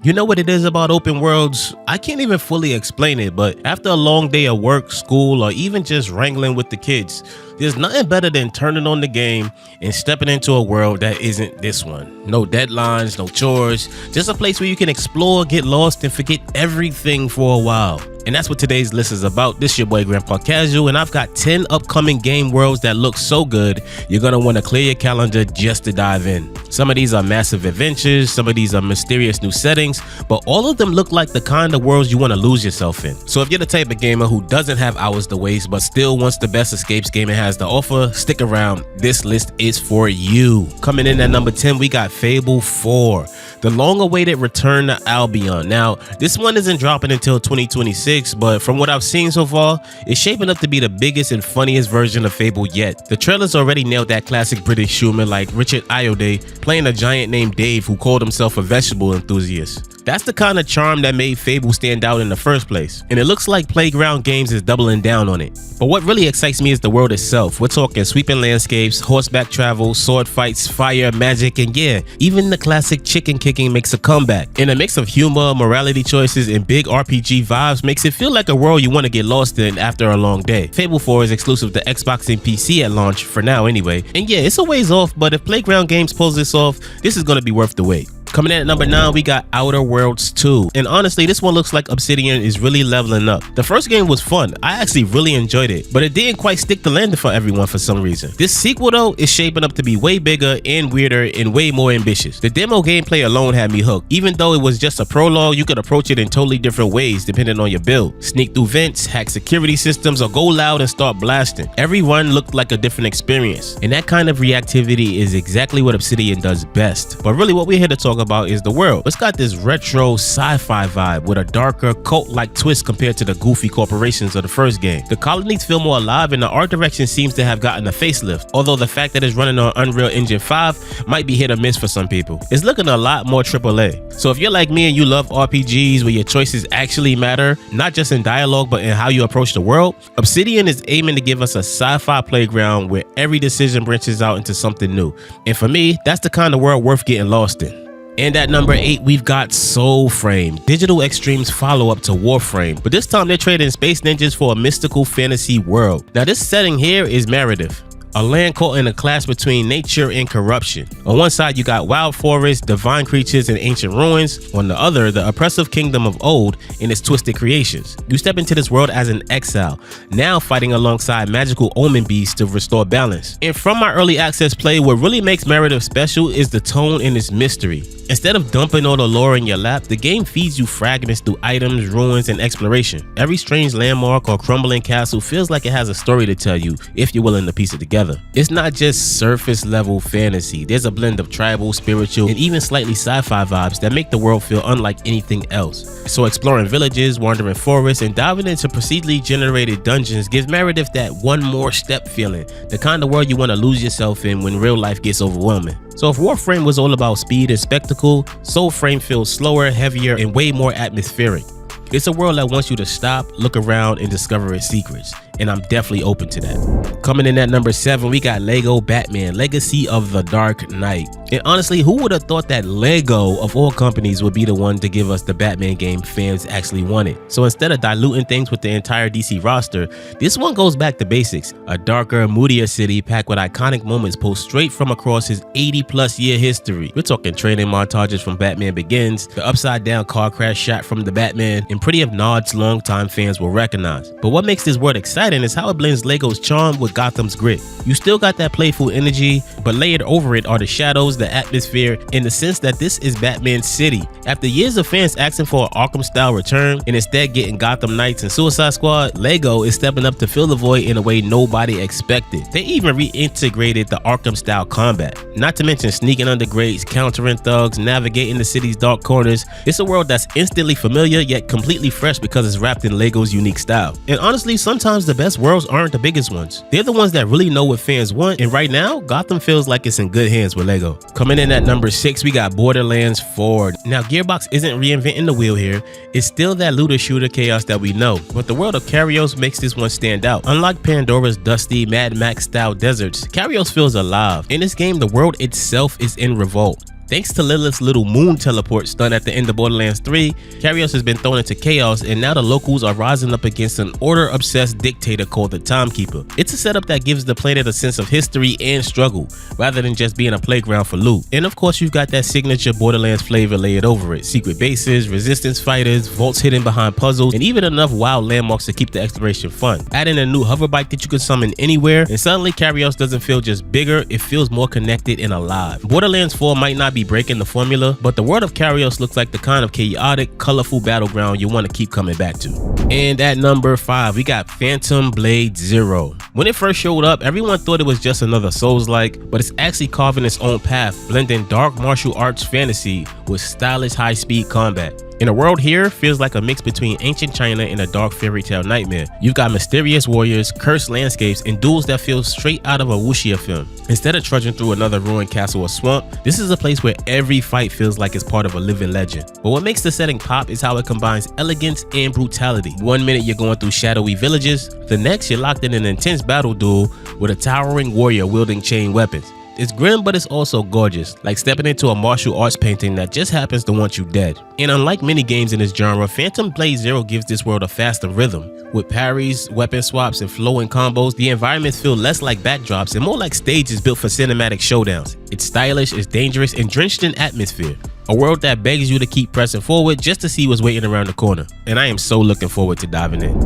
You know what it is about open worlds? I can't even fully explain it, but after a long day of work, school, or even just wrangling with the kids, there's nothing better than turning on the game and stepping into a world that isn't this one. No deadlines, no chores, just a place where you can explore, get lost, and forget everything for a while. And that's what today's list is about. This your boy Grandpa Casual, and I've got 10 upcoming game worlds that look so good, you're gonna wanna clear your calendar just to dive in. Some of these are massive adventures, some of these are mysterious new settings, but all of them look like the kind of worlds you wanna lose yourself in. So if you're the type of gamer who doesn't have hours to waste, but still wants the best escapes gaming has to offer, stick around, this list is for you. Coming in at number 10, we got Fable 4, the long-awaited return to Albion. Now, this one isn't dropping until 2026, but from what I've seen so far, it's shaping up to be the biggest and funniest version of Fable yet. The trailers already nailed that classic British humor, like Richard Yotei playing a giant named Dave who called himself a vegetable enthusiast. That's the kind of charm that made Fable stand out in the first place, and it looks like Playground Games is doubling down on it. But what really excites me is the world itself. We're talking sweeping landscapes, horseback travel, sword fights, fire, magic, and yeah, even the classic chicken kicking makes a comeback. And a mix of humor, morality choices, and big RPG vibes makes it feel like a world you want to get lost in after a long day. Fable 4 is exclusive to Xbox and PC at launch, for now anyway. And yeah, it's a ways off, but if Playground Games pulls this off, this is going to be worth the wait. Coming in at number 9, we got Outer Worlds 2. And honestly, this one looks like Obsidian is really leveling up. The first game was fun. I actually really enjoyed it, but it didn't quite stick the landing for everyone for some reason. This sequel though is shaping up to be way bigger and weirder and way more ambitious. The demo gameplay alone had me hooked. Even though it was just a prologue, you could approach it in totally different ways depending on your build. Sneak through vents, hack security systems, or go loud and start blasting. Every run looked like a different experience. And that kind of reactivity is exactly what Obsidian does best. But really what we're here to talk about is the world. It's got this retro sci-fi vibe with a darker cult-like twist compared to the goofy corporations of the first game. The colonies feel more alive and the art direction seems to have gotten a facelift, although the fact that it's running on Unreal Engine 5 might be hit or miss for some people. It's looking a lot more AAA. So if you're like me and you love RPGs where your choices actually matter, not just in dialogue but in how you approach the world, Obsidian is aiming to give us a sci-fi playground where every decision branches out into something new. And for me, that's the kind of world worth getting lost in. And at number 8, we've got SoulFrame, Digital Extreme's follow-up to Warframe, but this time they're trading space ninjas for a mystical fantasy world. Now this setting here is Meredith, a land caught in a clash between nature and corruption. On one side you got wild forests, divine creatures, and ancient ruins. On the other, the oppressive kingdom of old and its twisted creations. You step into this world as an exile, now fighting alongside magical omen beasts to restore balance. And from my early access play, what really makes Meredith special is the tone and its mystery. Instead of dumping all the lore in your lap, the game feeds you fragments through items, ruins, and exploration. Every strange landmark or crumbling castle feels like it has a story to tell you if you're willing to piece it together. It's not just surface level fantasy. There's a blend of tribal, spiritual, and even slightly sci-fi vibes that make the world feel unlike anything else. So exploring villages, wandering forests, and diving into procedurally generated dungeons gives Meredith that one more step feeling, the kind of world you want to lose yourself in when real life gets overwhelming. So if Warframe was all about speed and spectacle, SoulFrame feels slower, heavier, and way more atmospheric. It's a world that wants you to stop, look around, and discover its secrets, and I'm definitely open to that. Coming in at number 7, we got Lego Batman, Legacy of the Dark Knight. And honestly, who would have thought that Lego, of all companies, would be the one to give us the Batman game fans actually wanted? So instead of diluting things with the entire DC roster, this one goes back to basics. A darker, moodier city packed with iconic moments pulled straight from across his 80+ year history. We're talking training montages from Batman Begins, the upside down car crash shot from the Batman, and plenty of nods longtime fans will recognize. But what makes this world exciting is how it blends Lego's charm with Gotham's grit. You still got that playful energy, but layered over it are the shadows, the atmosphere, and the sense that this is Batman's city. After years of fans asking for an Arkham-style return and instead getting Gotham Knights and Suicide Squad, Lego is stepping up to fill the void in a way nobody expected. They even reintegrated the Arkham-style combat, not to mention sneaking under grates, countering thugs, navigating the city's dark corners. It's a world that's instantly familiar yet completely fresh because it's wrapped in Lego's unique style. And honestly, sometimes the best worlds aren't the biggest ones. They're the ones that really know what fans want, and right now, Gotham feels like it's in good hands with Lego. Coming in at number 6, we got Borderlands 4. Now, Gearbox isn't reinventing the wheel here. It's still that looter shooter chaos that we know, but the world of Karios makes this one stand out. Unlike Pandora's dusty Mad Max style deserts, Karios feels alive. In this game, the world itself is in revolt. Thanks to Lilith's little moon teleport stunt at the end of Borderlands 3, Karios has been thrown into chaos, and now the locals are rising up against an order-obsessed dictator called the Timekeeper. It's a setup that gives the planet a sense of history and struggle, rather than just being a playground for loot. And of course, you've got that signature Borderlands flavor layered over it. Secret bases, resistance fighters, vaults hidden behind puzzles, and even enough wild landmarks to keep the exploration fun. Add in a new hover bike that you can summon anywhere, and suddenly Karios doesn't feel just bigger, it feels more connected and alive. Borderlands 4 might not be breaking the formula, but the world of Karios looks like the kind of chaotic, colorful battleground you want to keep coming back to. And at number 5, we got Phantom Blade Zero. When it first showed up, everyone thought it was just another Souls-like, but it's actually carving its own path, blending dark martial arts fantasy with stylish high-speed combat. In a world here, feels like a mix between ancient China and a dark fairy tale nightmare. You've got mysterious warriors, cursed landscapes, and duels that feel straight out of a wuxia film. Instead of trudging through another ruined castle or swamp, this is a place where every fight feels like it's part of a living legend. But what makes the setting pop is how it combines elegance and brutality. One minute you're going through shadowy villages, the next you're locked in an intense battle duel with a towering warrior wielding chain weapons. It's grim, but it's also gorgeous, like stepping into a martial arts painting that just happens to want you dead. And unlike many games in this genre, Phantom Blade Zero gives this world a faster rhythm. With parries, weapon swaps, and flowing combos, the environments feel less like backdrops and more like stages built for cinematic showdowns. It's stylish, it's dangerous, and drenched in atmosphere. A world that begs you to keep pressing forward just to see what's waiting around the corner. And I am so looking forward to diving in.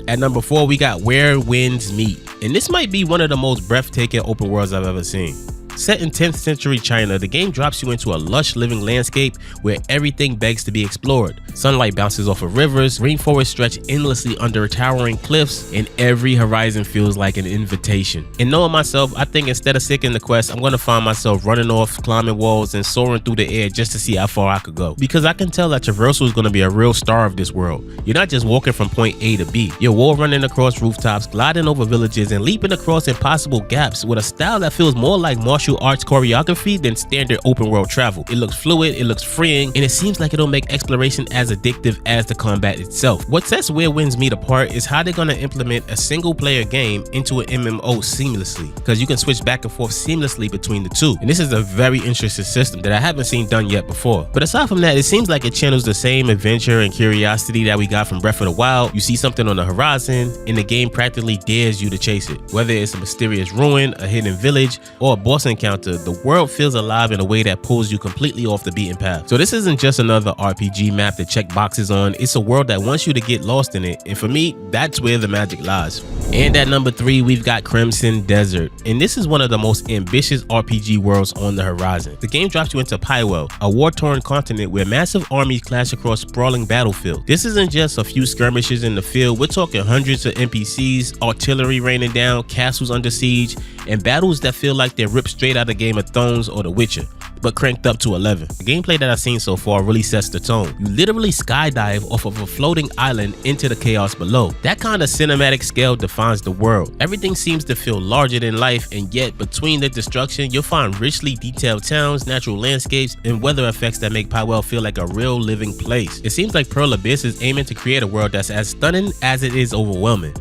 At number 4, we got Where Winds Meet. And this might be one of the most breathtaking open worlds I've ever seen. Set in 10th century China, the game drops you into a lush living landscape where everything begs to be explored. Sunlight bounces off of rivers, rainforests stretch endlessly under towering cliffs, and every horizon feels like an invitation. And knowing myself, I think instead of sticking the quest, I'm gonna find myself running off, climbing walls, and soaring through the air just to see how far I could go. Because I can tell that traversal is gonna be a real star of this world. You're not just walking from point A to B, you're wall running across rooftops, gliding over villages, and leaping across impossible gaps with a style that feels more like martial arts choreography than standard open world travel. It looks fluid, it looks freeing, and it seems like it'll make exploration as addictive as the combat itself. What sets Where Winds Meet apart is how they're gonna implement a single player game into an MMO seamlessly, because you can switch back and forth seamlessly between the two. And this is a very interesting system that I haven't seen done yet before. But aside from that, it seems like it channels the same adventure and curiosity that we got from Breath of the Wild. You see something on the horizon, and the game practically dares you to chase it. Whether it's a mysterious ruin, a hidden village, or a boss encounter, the world feels alive in a way that pulls you completely off the beaten path. So this isn't just another RPG map to check boxes on, it's a world that wants you to get lost in it, and for me, that's where the magic lies. And at number 3, we've got Crimson Desert, and this is one of the most ambitious RPG worlds on the horizon. The game drops you into Pywell, a war-torn continent where massive armies clash across sprawling battlefields. This isn't just a few skirmishes in the field, we're talking hundreds of NPCs, artillery raining down, castles under siege, and battles that feel like they're ripped straight out of Game of Thrones or The Witcher, but cranked up to 11. The gameplay that I've seen so far really sets the tone. You literally skydive off of a floating island into the chaos below. That kind of cinematic scale defines the world. Everything seems to feel larger than life, and yet between the destruction, you'll find richly detailed towns, natural landscapes, and weather effects that make Pywell feel like a real living place. It seems like Pearl Abyss is aiming to create a world that's as stunning as it is overwhelming.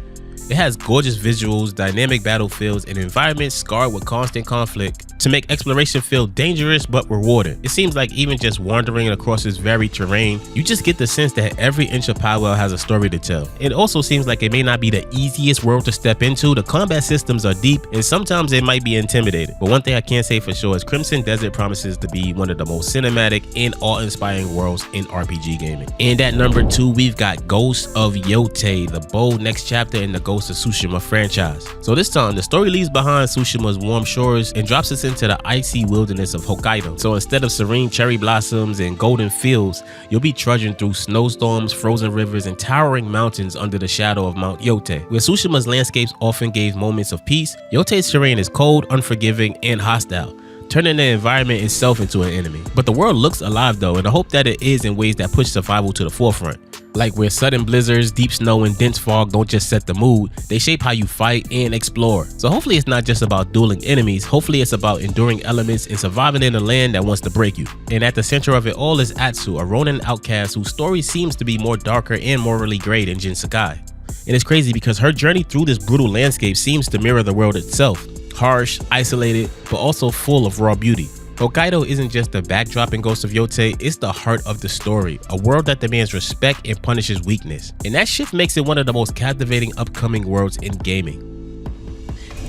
It has gorgeous visuals, dynamic battlefields, and environments scarred with constant conflict to make exploration feel dangerous but rewarding. It seems like even just wandering across this varied terrain, you just get the sense that every inch of Pywell has a story to tell. It also seems like it may not be the easiest world to step into. The combat systems are deep, and sometimes it might be intimidating. But one thing I can say for sure is Crimson Desert promises to be one of the most cinematic and awe-inspiring worlds in RPG gaming. And at number 2, we've got Ghost of Yotei, the bold next chapter in the Ghost of Tsushima franchise. So this time, the story leaves behind Tsushima's warm shores and drops us into the icy wilderness of Hokkaido. So instead of serene cherry blossoms and golden fields, you'll be trudging through snowstorms, frozen rivers, and towering mountains under the shadow of Mount Yotei. Where Tsushima's landscapes often gave moments of peace, Yotei's terrain is cold, unforgiving, and hostile, turning the environment itself into an enemy. But the world looks alive though, and I hope that it is in ways that push survival to the forefront. Like where sudden blizzards, deep snow, and dense fog don't just set the mood, they shape how you fight and explore. So hopefully it's not just about dueling enemies, hopefully it's about enduring elements and surviving in a land that wants to break you. And at the center of it all is Atsu, a Ronin outcast whose story seems to be more darker and morally gray than Jin Sakai. And it's crazy because her journey through this brutal landscape seems to mirror the world itself. Harsh, isolated, but also full of raw beauty. Hokkaido isn't just the backdrop in Ghost of Yotei, it's the heart of the story, a world that demands respect and punishes weakness. And that shift makes it one of the most captivating upcoming worlds in gaming.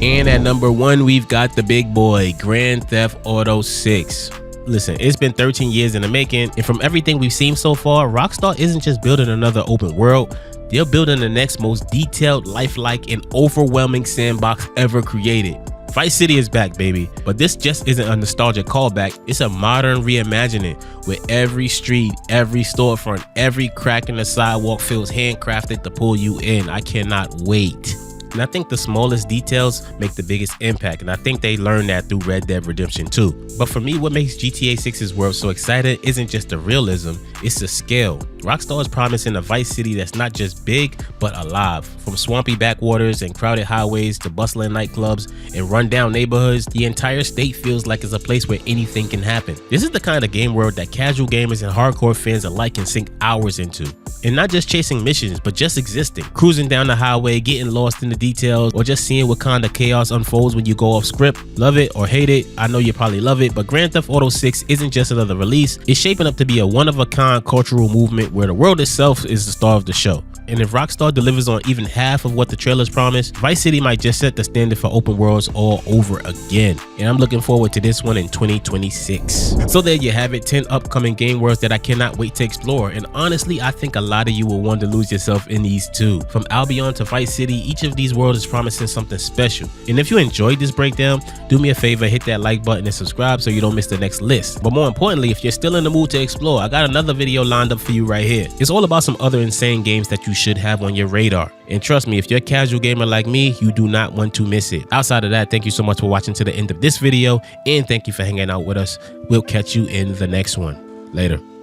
And at number 1, we've got the big boy, Grand Theft Auto 6. Listen, it's been 13 years in the making, and from everything we've seen so far, Rockstar isn't just building another open world, they're building the next most detailed, lifelike, and overwhelming sandbox ever created. Vice City is back, baby, but this just isn't a nostalgic callback, it's a modern reimagining where every street, every storefront, every crack in the sidewalk feels handcrafted to pull you in. I cannot wait. And I think the smallest details make the biggest impact, and I think they learned that through Red Dead Redemption 2. But for me, what makes GTA 6's world so exciting isn't just the realism, it's the scale. Rockstar is promising a Vice City that's not just big, but alive. From swampy backwaters and crowded highways to bustling nightclubs and rundown neighborhoods, the entire state feels like it's a place where anything can happen. This is the kind of game world that casual gamers and hardcore fans alike can sink hours into. And not just chasing missions, but just existing. Cruising down the highway, getting lost in the details, or just seeing what kind of chaos unfolds when you go off script. Love it or hate it, I know you probably love it, but Grand Theft Auto 6 isn't just another release, it's shaping up to be a one-of-a-kind cultural movement where the world itself is the star of the show. And if Rockstar delivers on even half of what the trailers promised, Vice City might just set the standard for open worlds all over again. And I'm looking forward to this one in 2026. So there you have it, 10 upcoming game worlds that I cannot wait to explore. And honestly, I think a lot of you will want to lose yourself in these too. From Albion to Vice City, each of these worlds is promising something special. And if you enjoyed this breakdown, do me a favor, hit that like button and subscribe so you don't miss the next list. But more importantly, if you're still in the mood to explore, I got another video lined up for you right here. It's all about some other insane games that you should have on your radar. And trust me, if you're a casual gamer like me, you do not want to miss it. Outside of that, thank you so much for watching to the end of this video, and thank you for hanging out with us. We'll catch you in the next one. Later.